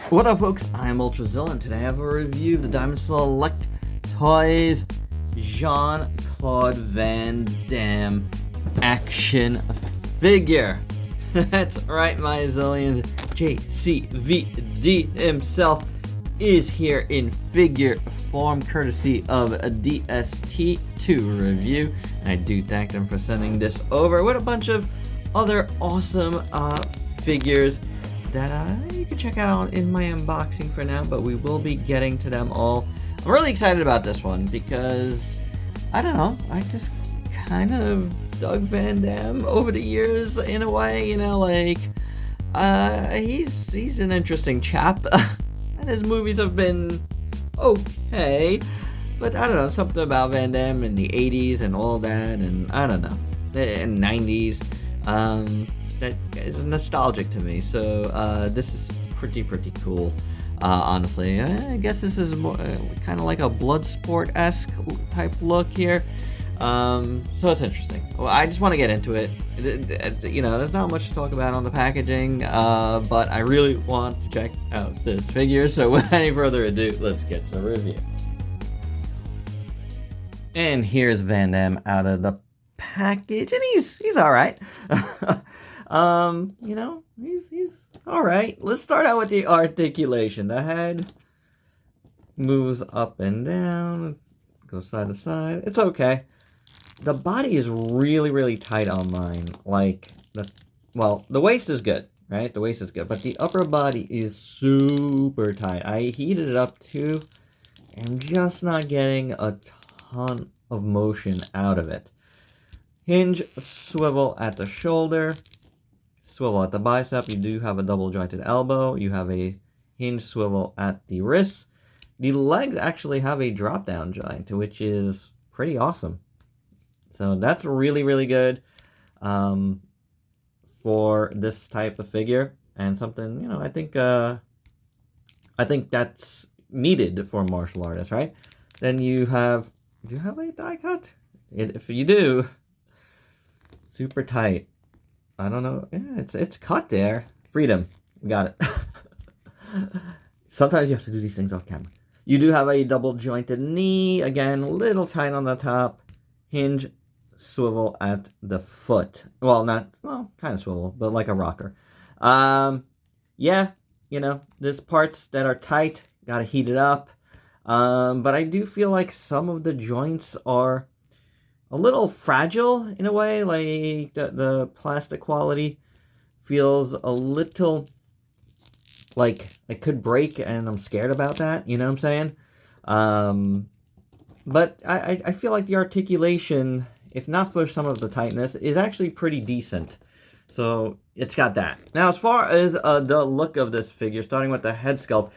What up, folks? I'm ultrazillatoys, and today I have a review of the Diamond Select Toys Jean-Claude Van Damme action figure. That's right, my zillions. JCVD himself is here in figure form, courtesy of a DST2 review. And I do thank them for sending this over with a bunch of other awesome figures that you can check out in my unboxing for now, but we will be getting to them all. I'm really excited about this one because, I don't know, I just kind of dug Van Damme over the years in a way, you know, like, he's an interesting chap, and his movies have been okay, but I don't know, something about Van Damme in the 80s and all that, and I don't know, in 90s, that is nostalgic to me. So this is pretty cool, honestly. I guess this is more kind of like a Bloodsport-esque type look here, so it's interesting. Well, I just want to get into it. You know, there's not much to talk about on the packaging, but I really want to check out this figure, so without any further ado, let's get to the review. And here's Van Damme out of the package, and he's all right. You know, he's all right. Let's start out with the articulation. The head moves up and down, goes side to side. It's okay. The body is really tight on mine. Like the waist is good, right? The waist is good, but the upper body is super tight. I heated it up too. I'm just not getting a ton of motion out of it. Hinge swivel at the shoulder, swivel at the bicep. You do have a double jointed elbow. You have a hinge swivel at the wrists. The legs actually have a drop down joint, which is pretty awesome. So that's really good for this type of figure, and something, you know, I think that's needed for martial artists, right? Then do you have a die cut? If you do, super tight. I don't know. Yeah, it's cut there. Freedom. We got it. Sometimes you have to do these things off camera. You do have a double jointed knee. Again, a little tight on the top. Hinge swivel at the foot. Well, kind of swivel, but like a rocker. Yeah, you know, there's parts that are tight. Gotta heat it up. But I do feel like some of the joints are a little fragile in a way, like the plastic quality feels a little like it could break, and I'm scared about that, you know what I'm saying? But I feel like the articulation, if not for some of the tightness, is actually pretty decent. So it's got that. Now, as far as the look of this figure, starting with the head sculpt,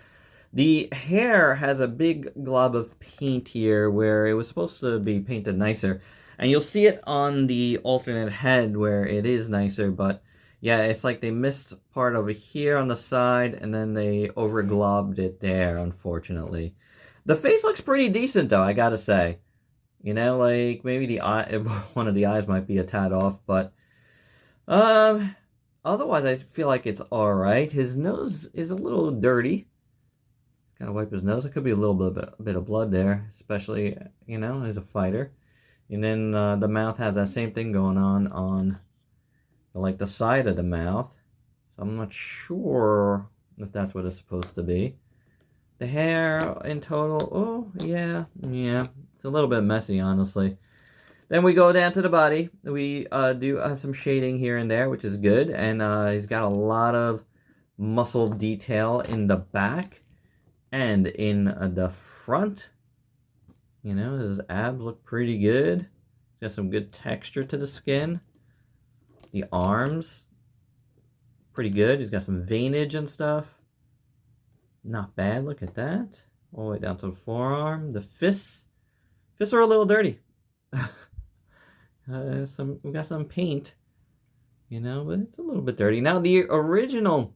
the hair has a big glob of paint here where it was supposed to be painted nicer. And you'll see it on the alternate head where it is nicer, but yeah, it's like they missed part over here on the side, and then they overglobbed it there, unfortunately. The face looks pretty decent, though, I gotta say. You know, like, maybe the eye, one of the eyes might be a tad off, but otherwise I feel like it's alright. His nose is a little dirty. Gotta wipe his nose. It could be a little bit of blood there, especially, you know, as a fighter. And then the mouth has that same thing going on like the side of the mouth. So I'm not sure if that's what it's supposed to be. The hair in total, oh yeah, it's a little bit messy, honestly. Then we go down to the body. We do have some shading here and there, which is good. And he's got a lot of muscle detail in the back and in the front. You know, his abs look pretty good. Got some good texture to the skin. The arms, pretty good. He's got some veinage and stuff. Not bad, look at that. All the way down to the forearm. The fists are a little dirty. We got some paint, you know, but it's a little bit dirty. Now, the original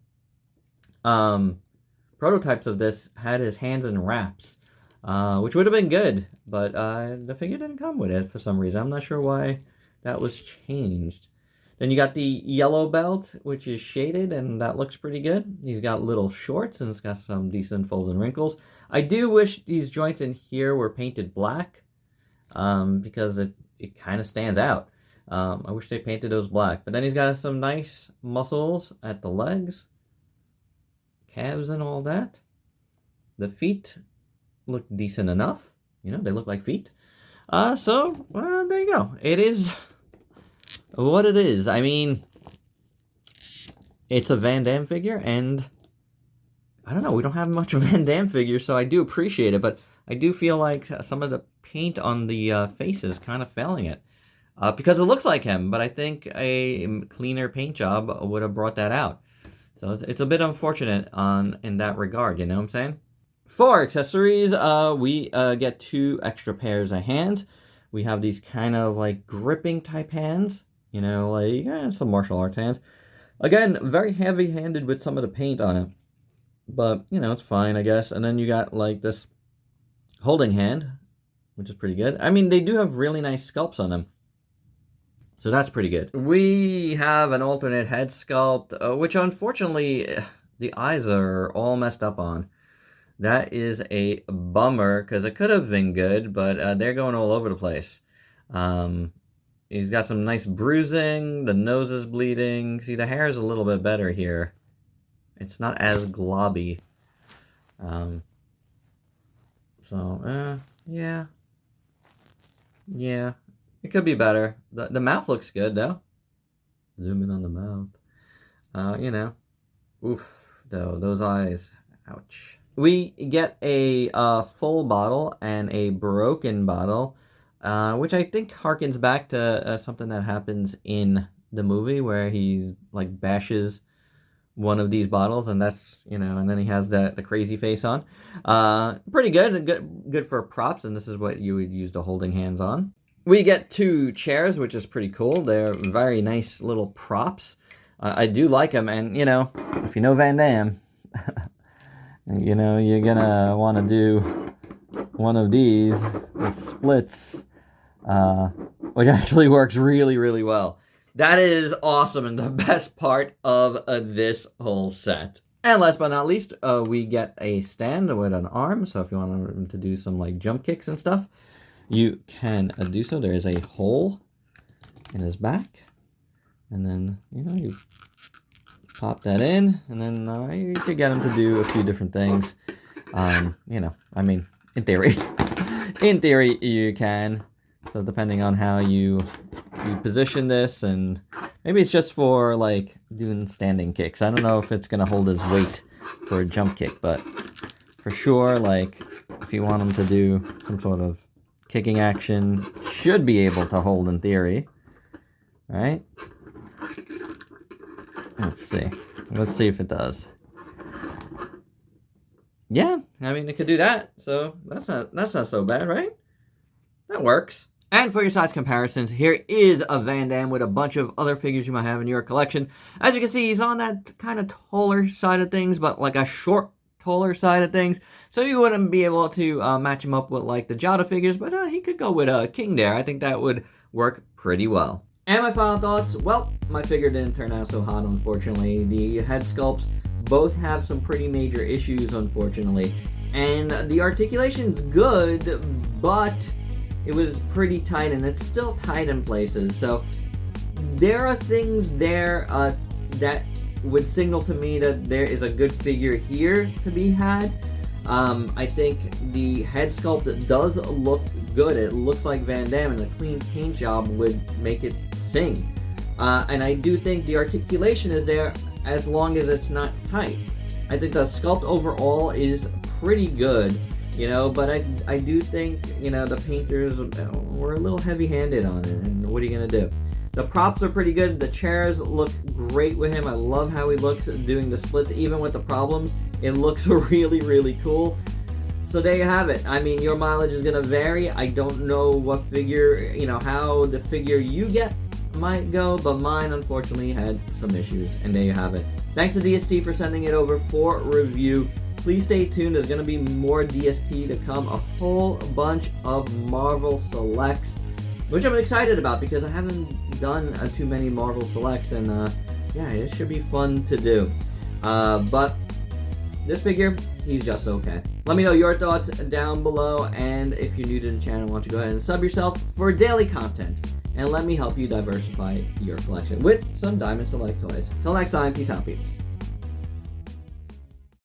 prototypes of this had his hands in wraps. Which would have been good, but the figure didn't come with it for some reason. I'm not sure why that was changed. Then you got the yellow belt, which is shaded, and that looks pretty good. He's got little shorts, and it's got some decent folds and wrinkles. I do wish these joints in here were painted black, because it kind of stands out. I wish they painted those black. But then he's got some nice muscles at the legs, calves and all that. The feet look decent enough. You know, they look like feet. So, there you go. It is what it is. I mean, it's a Van Damme figure, and I don't know, we don't have much Van Damme figures, so I do appreciate it, but I do feel like some of the paint on the face is kind of failing it. Because it looks like him, but I think a cleaner paint job would have brought that out. So it's a bit unfortunate in that regard, you know what I'm saying? For accessories, we get 2 extra pairs of hands. We have these kind of like gripping type hands, you know, like some martial arts hands. Again, very heavy-handed with some of the paint on it, but you know, it's fine, I guess. And then you got like this holding hand, which is pretty good. I mean, they do have really nice sculpts on them, so that's pretty good. We have an alternate head sculpt, which unfortunately the eyes are all messed up on. That is a bummer, because it could have been good, but they're going all over the place. He's got some nice bruising, the nose is bleeding. See, the hair is a little bit better here. It's not as globby. Yeah. Yeah, it could be better. The mouth looks good, though. Zoom in on the mouth. You know, oof, though, those eyes, ouch. We get a full bottle and a broken bottle, which I think harkens back to something that happens in the movie where he's like bashes one of these bottles, and that's, you know, and then he has the crazy face on. Pretty good for props, and this is what you would use the holding hands on. We get 2 chairs, which is pretty cool. They're very nice little props. I do like them, and you know, if you know Van Damme, you know, you're gonna want to do one of these with splits, which actually works really, really well. That is awesome, and the best part of this whole set. And last but not least, we get a stand with an arm, so if you want him to do some like jump kicks and stuff, you can do so. There is a hole in his back, and then, you know, you pop that in, and then you could get him to do a few different things. You know, I mean, in theory, you can. So depending on how you position this, and maybe it's just for like doing standing kicks. I don't know if it's gonna hold his weight for a jump kick, but for sure, like if you want him to do some sort of kicking action, should be able to hold in theory, right? Let's see if it does. Yeah, I mean, it could do that, so that's not so bad, right? That works. And for your size comparisons, here is a Van Damme with a bunch of other figures you might have in your collection. As you can see, he's on that kind of taller side of things, but like a short, taller side of things. So you wouldn't be able to match him up with like the Jada figures, but he could go with King there. I think that would work pretty well. And my final thoughts, well, my figure didn't turn out so hot, unfortunately. The head sculpts both have some pretty major issues, unfortunately. And the articulation's good, but it was pretty tight, and it's still tight in places. So there are things there that would signal to me that there is a good figure here to be had. I think the head sculpt does look good. It looks like Van Damme, and a clean paint job would make it sing. And I do think the articulation is there as long as it's not tight. I think the sculpt overall is pretty good, you know, but I do think, you know, the painters were a little heavy-handed on it, and what are you gonna do? The props are pretty good. The chairs look great with him. I love how he looks doing the splits, even with the problems. It looks really, really cool. So there you have it. I mean, your mileage is gonna vary. I don't know what figure, you know, how the figure you get might go, but mine unfortunately had some issues, and there you have it. Thanks to DST for sending it over for review. Please stay tuned. There's going to be more DST to come, a whole bunch of Marvel selects. which I'm excited about because I haven't done too many Marvel selects, and yeah, it should be fun to do. But this figure, he's just okay. Let me know your thoughts down below, and if you're new to the channel, why don't you go ahead and sub yourself for daily content, and let me help you diversify your collection with some Diamond Select toys. Till next time, peace out, peeps.